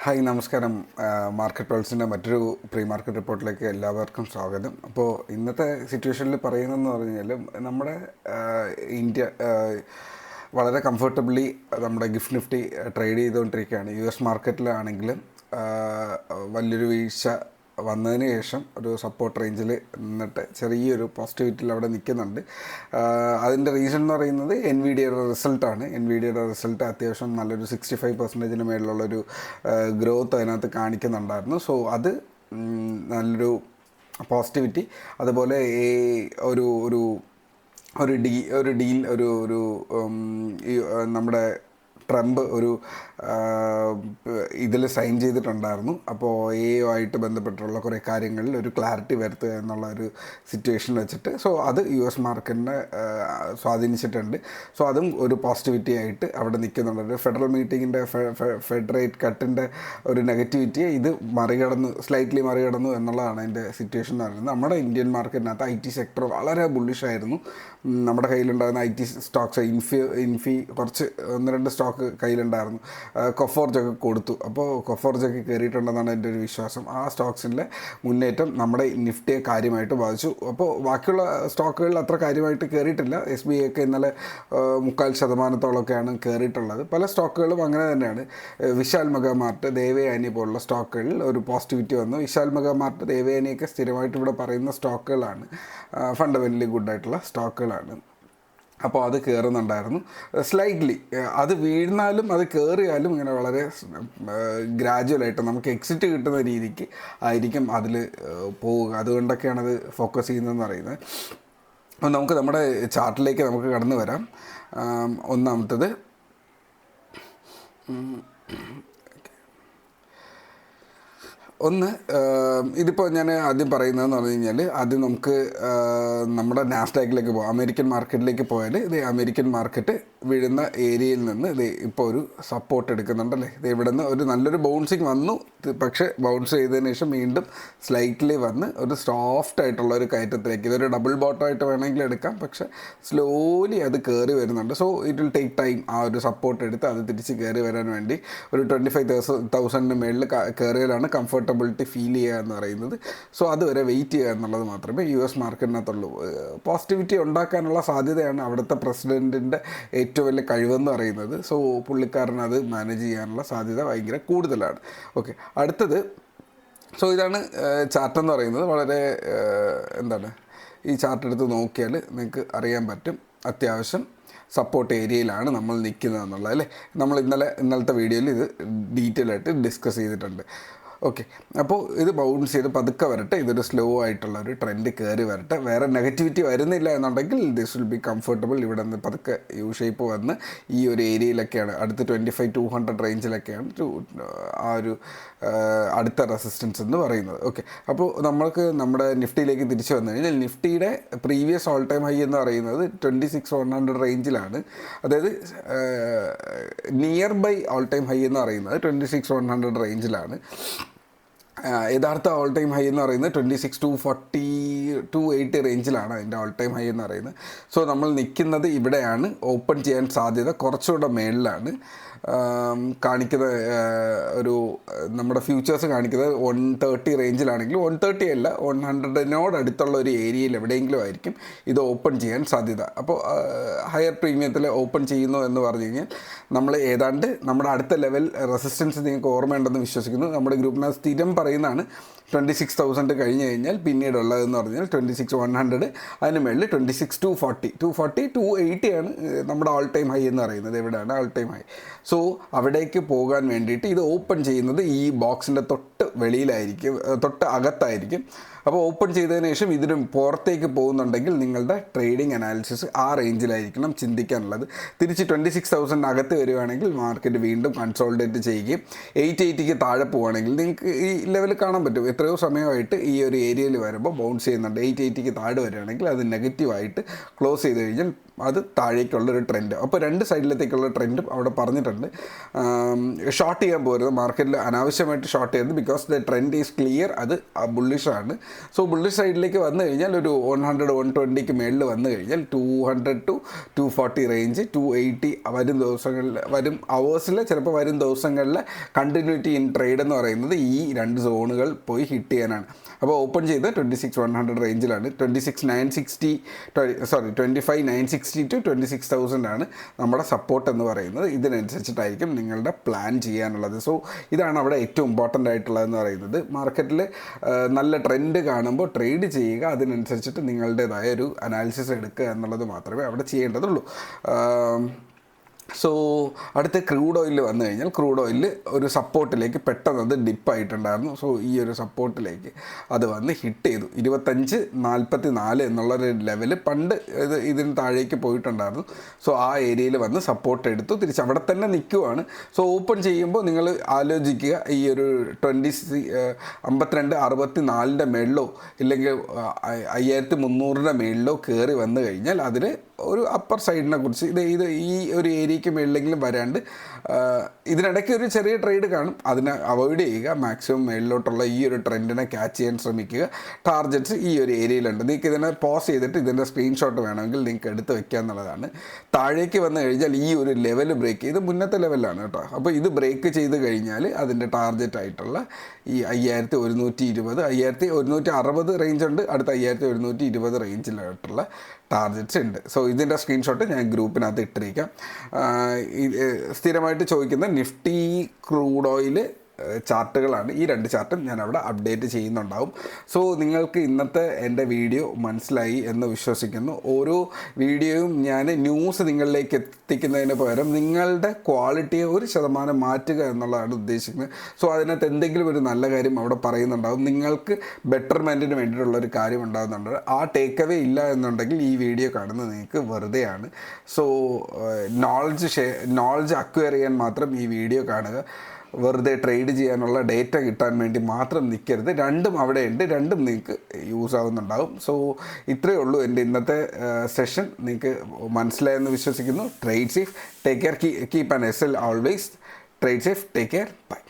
Hi നമസ്കാരം. Market പൾസിൻ്റെ മറ്റൊരു pre market റിപ്പോർട്ടിലേക്ക് എല്ലാവർക്കും സ്വാഗതം. അപ്പോൾ ഇന്നത്തെ സിറ്റുവേഷനിൽ പറയുന്നതെന്ന് പറഞ്ഞു കഴിഞ്ഞാൽ നമ്മുടെ ഇന്ത്യ വളരെ കംഫർട്ടബിളി നമ്മുടെ ഗിഫ്റ്റ് നിഫ്റ്റി ട്രേഡ് ചെയ്തുകൊണ്ടിരിക്കുകയാണ്. യു എസ് മാർക്കറ്റിലാണെങ്കിലും വലിയൊരു വീഴ്ച വന്നതിന് ശേഷം ഒരു സപ്പോർട്ട് റേഞ്ചിൽ നിന്നിട്ട് ചെറിയൊരു പോസിറ്റിവിറ്റിയിൽ അവിടെ നിൽക്കുന്നുണ്ട്. അതിൻ്റെ റീസൺ എന്ന് പറയുന്നത് എൻവിഡിയുടെ റിസൾട്ടാണ്. എൻവിഡിയുടെ റിസൾട്ട് അത്യാവശ്യം നല്ലൊരു 65% മേളിലുള്ളൊരു ഗ്രോത്ത് അതിനകത്ത് കാണിക്കുന്നുണ്ടായിരുന്നു. സോ അത് നല്ലൊരു പോസിറ്റിവിറ്റി. അതുപോലെ ഒരു ഒരു ഒരു ഡീൽ നമ്മുടെ ട്രംപ് ഒരു ഇതിൽ സൈൻ ചെയ്തിട്ടുണ്ടായിരുന്നു. അപ്പോൾ ആയിട്ട് ബന്ധപ്പെട്ടുള്ള കുറേ കാര്യങ്ങളിൽ ഒരു ക്ലാരിറ്റി വരുത്തുക എന്നുള്ള ഒരു സിറ്റുവേഷൻ വെച്ചിട്ട് അത് യു എസ് മാർക്കറ്റിനെ സ്വാധീനിച്ചിട്ടുണ്ട്. സോ അതും ഒരു പോസിറ്റിവിറ്റി ആയിട്ട് അവിടെ നിൽക്കുന്നുണ്ട്. ഒരു ഫെഡറൽ മീറ്റിങ്ങിൻ്റെ ഫെഡ് റേറ്റ് കട്ടിൻ്റെ ഒരു നെഗറ്റിവിറ്റിയെ ഇത് സ്ലൈറ്റ്ലി മറികടന്നു എന്നുള്ളതാണ് അതിൻ്റെ സിറ്റുവേഷൻ എന്ന് പറയുന്നത്. നമ്മുടെ ഇന്ത്യൻ മാർക്കറ്റിനകത്ത് IT സെക്ടർ വളരെ ബുള്ളിഷായിരുന്നു. നമ്മുടെ കയ്യിലുണ്ടായിരുന്ന IT സ്റ്റോക്സ് ഇൻഫി കുറച്ച് 1-2 സ്റ്റോക്ക് കയ്യിലുണ്ടായിരുന്നു. കൊഫോർജൊക്കെ കൊടുത്തു. അപ്പോൾ കൊഫോർജൊക്കെ കയറിയിട്ടുണ്ടെന്നാണ് എൻ്റെ ഒരു വിശ്വാസം. ആ സ്റ്റോക്സിൻ്റെ മുന്നേറ്റം നമ്മുടെ നിഫ്റ്റിയെ കാര്യമായിട്ട് ബാധിച്ചു. അപ്പോൾ ബാക്കിയുള്ള സ്റ്റോക്കുകളിൽ അത്ര കാര്യമായിട്ട് കയറിയിട്ടില്ല. SBI ഒക്കെ ഇന്നലെ 3/4%-ഓളമൊക്കെയാണ് കയറിയിട്ടുള്ളത്. പല സ്റ്റോക്കുകളും അങ്ങനെ തന്നെയാണ്. വിശാൽ മെഗാമാർട്ട്, ദേവയാനി പോലുള്ള സ്റ്റോക്കുകളിൽ ഒരു പോസിറ്റിവിറ്റി വന്നു. വിശാൽ മെഗാമാർട്ട്, ദേവയാനിയൊക്കെ സ്ഥിരമായിട്ട് ഇവിടെ പറയുന്ന സ്റ്റോക്കുകളാണ്, ഫണ്ടമെൻ്റലി ഗുഡായിട്ടുള്ള സ്റ്റോക്കുകളാണ്. അപ്പോൾ അത് കയറുന്നുണ്ടായിരുന്നു സ്ലൈറ്റ്ലി. അത് വീഴുന്നാലും അത് കയറിയാലും ഇങ്ങനെ വളരെ ഗ്രാജുവലായിട്ട് നമുക്ക് എക്സിറ്റ് കിട്ടുന്ന രീതിക്ക് ആയിരിക്കും അതിൽ പോവുക. അതുകൊണ്ടൊക്കെയാണ് അത് ഫോക്കസ് ചെയ്യുന്നതെന്ന് പറയുന്നത്. അപ്പോൾ നമുക്ക് നമ്മുടെ ചാർട്ടിലേക്ക് നമുക്ക് കടന്നു വരാം. ഒന്നാമത്തത് ഇതിപ്പോൾ ഞാൻ ആദ്യം പറയുന്നതെന്ന് പറഞ്ഞു കഴിഞ്ഞാൽ ആദ്യം നമുക്ക് നമ്മുടെ നാസ്ഡാക്കിലേക്ക് പോകാം. അമേരിക്കൻ മാർക്കറ്റിലേക്ക് പോയാൽ അമേരിക്കൻ മാർക്കറ്റ് വീഴുന്ന ഏരിയയിൽ നിന്ന് ഇപ്പോൾ ഒരു സപ്പോർട്ട് എടുക്കുന്നുണ്ടല്ലേ. ഇവിടെ നിന്ന് ഒരു നല്ലൊരു ബൗൺസിങ് വന്നു. പക്ഷേ ബൗൺസ് ചെയ്തതിന് ശേഷം വീണ്ടും സ്ലൈറ്റ്ലി വന്ന് ഒരു സോഫ്റ്റ് ആയിട്ടുള്ള ഒരു കയറ്റത്തിലേക്ക്, ഇതൊരു ഡബിൾ ബോട്ടമായിട്ട് വേണമെങ്കിൽ എടുക്കാം, പക്ഷേ സ്ലോലി അത് കയറി വരുന്നുണ്ട്. So it will take time ആ ഒരു സപ്പോർട്ട് എടുത്ത് അത് തിരിച്ച് കയറി വരാൻ വേണ്ടി. ഒരു 25,000 മേളിൽ കയറിയാലാണ് കംഫർട്ടബിലിറ്റി ഫീൽ ചെയ്യുക എന്ന് പറയുന്നത്. സോ അതുവരെ വെയിറ്റ് ചെയ്യുക എന്നുള്ളത് മാത്രമേ US മാർക്കറ്റിനകത്തുള്ളൂ. പോസിറ്റിവിറ്റി ഉണ്ടാക്കാനുള്ള സാധ്യതയാണ് അവിടുത്തെ പ്രസിഡൻറ്റിൻ്റെ ഏറ്റവും വലിയ കഴിവെന്ന് പറയുന്നത്. സോ പുള്ളിക്കാരനത് മാനേജ് ചെയ്യാനുള്ള സാധ്യത ഭയങ്കര കൂടുതലാണ്. ഓക്കെ, അടുത്തത് ഇതാണ് ചാർട്ടെന്ന് പറയുന്നത്. വളരെ ഈ ചാർട്ട് എടുത്ത് നോക്കിയാൽ നിങ്ങൾക്ക് അറിയാൻ പറ്റും അത്യാവശ്യം സപ്പോർട്ട് ഏരിയയിലാണ് നമ്മൾ നിൽക്കുന്നത് എന്നുള്ളത് അല്ലേ. നമ്മൾ ഇന്നലത്തെ വീഡിയോയിൽ ഇത് ഡീറ്റെയിൽ ആയിട്ട് ഡിസ്കസ് ചെയ്തിട്ടുണ്ട്. ഓക്കെ, അപ്പോൾ ഇത് ബൗൺസ് ചെയ്ത് പതുക്കെ വരട്ടെ. ഇതൊരു സ്ലോ ആയിട്ടുള്ള ഒരു ട്രെൻഡ് കയറി വരട്ടെ. വേറെ നെഗറ്റിവിറ്റി വരുന്നില്ല എന്നുണ്ടെങ്കിൽ ദിസ് വിൽ ബി കംഫർട്ടബിൾ. ഇവിടെ നിന്ന് പതുക്കെ യു ഷേപ്പ് വന്ന് ഈ ഒരു ഏരിയയിലൊക്കെയാണ്, അടുത്ത് 25,200 റേഞ്ചിലൊക്കെയാണ് ആ ഒരു അടുത്ത റെസിസ്റ്റൻസ് എന്ന് പറയുന്നത്. ഓക്കെ, അപ്പോൾ നമ്മൾക്ക് നമ്മുടെ നിഫ്റ്റിയിലേക്ക് തിരിച്ചു വന്നു കഴിഞ്ഞാൽ നിഫ്റ്റിയുടെ പ്രീവിയസ് ഓൾ ടൈം ഹൈ എന്ന് പറയുന്നത് 26,100 റേഞ്ചിലാണ്. അതായത് nearby all time high എന്ന് പറയുന്നത് 26,100 റേഞ്ചിലാണ്. യഥാർത്ഥ ഓൾ ടൈം ഹൈ എന്ന് പറയുന്നത് 26,240 280 റേഞ്ചിലാണ് അതിൻ്റെ ഓൾ ടൈം ഹൈ എന്ന് പറയുന്നത്. സോ നമ്മൾ നിൽക്കുന്നത് ഇവിടെയാണ്. ഓപ്പൺ ചെയ്യാൻ സാധ്യത കുറച്ചുകൂടെ മേളിലാണ് കാണിക്കുന്ന ഒരു നമ്മുടെ ഫ്യൂച്ചേഴ്സ് കാണിക്കുന്നത് 130 റേഞ്ചിലാണെങ്കിൽ 130 അല്ല 100 അടുത്തുള്ള ഒരു ഏരിയയിൽ എവിടെയെങ്കിലും ആയിരിക്കും ഇത് ഓപ്പൺ ചെയ്യാൻ സാധ്യത. അപ്പോൾ ഹയർ പ്രീമിയത്തിൽ ഓപ്പൺ ചെയ്യുന്നു എന്ന് പറഞ്ഞു കഴിഞ്ഞാൽ നമ്മൾ ഏതാണ്ട് നമ്മുടെ അടുത്ത ലെവൽ റെസിസ്റ്റൻസ് നിങ്ങൾക്ക് ഓർമ്മയുണ്ടെന്ന് വിശ്വസിക്കുന്നു. നമ്മുടെ ഗ്രൂപ്പിനകത്ത് സ്ഥിരം പറയുന്നതാണ് 26,000 കഴിഞ്ഞ് കഴിഞ്ഞാൽ പിന്നീടുള്ളതെന്ന് പറഞ്ഞാൽ 26,100, അതിന് മുകളിൽ 26,240 280 ആണ് നമ്മുടെ ഓൾ ടൈം ഹൈ എന്ന് പറയുന്നത്. എവിടെയാണ് ഓൾ ടൈം ഹൈ? സോ അവിടേക്ക് പോകാൻ വേണ്ടിയിട്ട് ഇത് ഓപ്പൺ ചെയ്യുന്നത് ഈ ബോക്സിൻ്റെ തൊട്ട് വെളിയിലായിരിക്കും, തൊട്ട് അകത്തായിരിക്കും. അപ്പോൾ ഓപ്പൺ ചെയ്തതിന് ശേഷം ഇതിന് പുറത്തേക്ക് പോകുന്നുണ്ടെങ്കിൽ നിങ്ങളുടെ ട്രേഡിംഗ് അനാലിസിസ് ആ റേഞ്ചിലായിരിക്കണം ചിന്തിക്കാനുള്ളത്. തിരിച്ച് 26,000 അകത്ത് വരികയാണെങ്കിൽ മാർക്കറ്റ് വീണ്ടും കൺസോൾട്ടേറ്റ് ചെയ്യുകയും 880 താഴെ പോവുകയാണെങ്കിൽ നിങ്ങൾക്ക് ഈ ലെവൽ കാണാൻ പറ്റും. എത്രയോ സമയമായിട്ട് ഈ ഒരു ഏരിയയിൽ വരുമ്പോൾ ബൗൺസ് ചെയ്യുന്നുണ്ട്. 880 താഴെ വരികയാണെങ്കിൽ അത് നെഗറ്റീവായിട്ട് ക്ലോസ് ചെയ്ത് കഴിഞ്ഞാൽ അത് താഴേക്കുള്ളൊരു ട്രെൻഡ്. അപ്പോൾ രണ്ട് സൈഡിലത്തേക്കുള്ള ട്രെൻഡും അവിടെ പറഞ്ഞിട്ടുണ്ട്. ഷോർട്ട് ചെയ്യാൻ പോരുത്, മാർക്കറ്റിൽ അനാവശ്യമായിട്ട് ഷോർട്ട് ചെയ്യരുത്. Because the trend is clear, അത് ബുള്ളിഷാണ്. സോ ബുള്ളിഷ് സൈഡിലേക്ക് വന്നു കഴിഞ്ഞാൽ ഒരു 100-120 മേളിൽ വന്നു കഴിഞ്ഞാൽ 200-240 റേഞ്ച്, 280 വരും ദിവസങ്ങളിൽ, വരും അവേഴ്സിൽ, ചിലപ്പോൾ വരും ദിവസങ്ങളിൽ കണ്ടിന്യൂറ്റി ഇൻ ട്രേഡ് എന്ന് പറയുന്നത് ഈ 2 സോണുകൾ പോയി ഹിറ്റ് ചെയ്യാനാണ്. അപ്പോൾ ഓപ്പൺ ചെയ്ത് 26,100 റേഞ്ചിലാണ്. 25,960 to 26,000 ആണ് നമ്മുടെ സപ്പോർട്ട് എന്ന് പറയുന്നത്. ഇതിനനുസരിച്ചിട്ടായിരിക്കും നിങ്ങളുടെ പ്ലാൻ ചെയ്യാനുള്ളത്. സോ ഇതാണ് അവിടെ ഏറ്റവും ഇമ്പോർട്ടൻ്റ് ആയിട്ടുള്ളതെന്ന് പറയുന്നത്. മാർക്കറ്റിൽ നല്ല ട്രെൻഡ് കാണുമ്പോൾ ട്രേഡ് ചെയ്യുക, അതിനനുസരിച്ചിട്ട് നിങ്ങളുടേതായ ഒരു അനാലിസിസ് എടുക്കുക എന്നുള്ളത് മാത്രമേ അവിടെ ചെയ്യേണ്ടതുള്ളൂ. സോ അടുത്ത ക്രൂഡ് ഓയിൽ വന്നു കഴിഞ്ഞാൽ ക്രൂഡ് ഓയിൽ ഒരു സപ്പോർട്ടിലേക്ക് പെട്ടെന്ന് അത് ഡിപ്പായിട്ടുണ്ടായിരുന്നു. സോ ഈ ഒരു സപ്പോർട്ടിലേക്ക് അത് വന്ന് ഹിറ്റ് ചെയ്തു. 25.44 എന്നുള്ളൊരു ലെവൽ പണ്ട് ഇതിന് താഴേക്ക് പോയിട്ടുണ്ടായിരുന്നു. സോ ആ ഏരിയയിൽ വന്ന് സപ്പോർട്ട് എടുത്തു, തിരിച്ച് അവിടെ തന്നെ നിൽക്കുവാണ്. സോ ഓപ്പൺ ചെയ്യുമ്പോൾ നിങ്ങൾ ആലോചിക്കുക, ഈ ഒരു 52-64 മേളിലോ ഇല്ലെങ്കിൽ 5300 മേളിലോ കയറി വന്നു കഴിഞ്ഞാൽ അതിന് ഒരു അപ്പർ സൈഡിനെ കുറിച്ച് ഇത് ഈ ഒരു ഏരിയയ്ക്ക് മേളിലെങ്കിലും വരാണ്ട് ഇതിനിടയ്ക്ക് ഒരു ചെറിയ ട്രേഡ് കാണും, അതിനെ അവോയ്ഡ് ചെയ്യുക. മാക്സിമം മേളിലോട്ടുള്ള ഈ ഒരു ട്രെൻഡിനെ ക്യാച്ച് ചെയ്യാൻ ശ്രമിക്കുക. ടാർഗറ്റ്സ് ഈ ഒരു ഏരിയയിലുണ്ട്. നിങ്ങൾക്ക് ഇതിനെ പോസ് ചെയ്തിട്ട് ഇതിൻ്റെ സ്ക്രീൻഷോട്ട് വേണമെങ്കിൽ നിങ്ങൾക്ക് എടുത്ത് വെക്കുക എന്നുള്ളതാണ്. താഴേക്ക് വന്നു കഴിഞ്ഞാൽ ഈ ഒരു ലെവൽ ബ്രേക്ക് ചെയ്ത്, മുന്നത്തെ ലെവലാണ് കേട്ടോ. അപ്പോൾ ഇത് ബ്രേക്ക് ചെയ്ത് കഴിഞ്ഞാൽ അതിൻ്റെ ടാർഗറ്റ് ആയിട്ടുള്ള ഈ 5120, 5160 റേഞ്ച് ഉണ്ട്, അടുത്ത 5120 റേഞ്ചിലായിട്ടുള്ള ടാർഗറ്റ്സ് ഉണ്ട്. സോ ഇതിൻ്റെ സ്ക്രീൻഷോട്ട് ഞാൻ ഗ്രൂപ്പിനകത്ത് ഇട്ടിരിക്കാം. സ്ഥിരമായിട്ട് ചോദിക്കുന്ന നിഫ്റ്റി, ക്രൂഡ് ഓയിൽ ചാർട്ടുകളാണ്. ഈ 2 ചാർട്ടും ഞാൻ അവിടെ അപ്ഡേറ്റ് ചെയ്യുന്നുണ്ടാവും. സോ നിങ്ങൾക്ക് ഇന്നത്തെ എൻ്റെ വീഡിയോ മനസ്സിലായി എന്ന് വിശ്വസിക്കുന്നു. ഓരോ വീഡിയോയും ഞാൻ ന്യൂസ് നിങ്ങളിലേക്ക് എത്തിക്കുന്നതിന് പകരം നിങ്ങളുടെ ക്വാളിറ്റിയെ 1% മാറ്റുക എന്നുള്ളതാണ് ഉദ്ദേശിക്കുന്നത്. സോ അതിനകത്ത് എന്തെങ്കിലും ഒരു നല്ല കാര്യം അവിടെ പറയുന്നുണ്ടാവും, നിങ്ങൾക്ക് ബെറ്റർമെൻറ്റിന് വേണ്ടിയിട്ടുള്ളൊരു കാര്യം ഉണ്ടാകുന്നുണ്ട്. ആ ടേക്ക് അവേ ഇല്ല എന്നുണ്ടെങ്കിൽ ഈ വീഡിയോ കാണുന്നത് നിങ്ങൾക്ക് വെറുതെയാണ്. സോ നോളജ് അക്വയർ ചെയ്യാൻ മാത്രം ഈ വീഡിയോ കാണുക. വെറുതെ ട്രേഡ് ചെയ്യാനുള്ള ഡേറ്റ കിട്ടാൻ വേണ്ടി മാത്രം നിൽക്കരുത്. രണ്ടും അവിടെയുണ്ട്, രണ്ടും നിങ്ങൾക്ക് യൂസ് ആവുന്നുണ്ടാവും. സോ ഇത്രയേ ഉള്ളൂ എൻ്റെ ഇന്നത്തെ സെഷൻ. നിങ്ങൾക്ക് മനസ്സിലായെന്ന് വിശ്വസിക്കുന്നു. Trade safe, take care, keep an S L always. Trade safe, take care, by.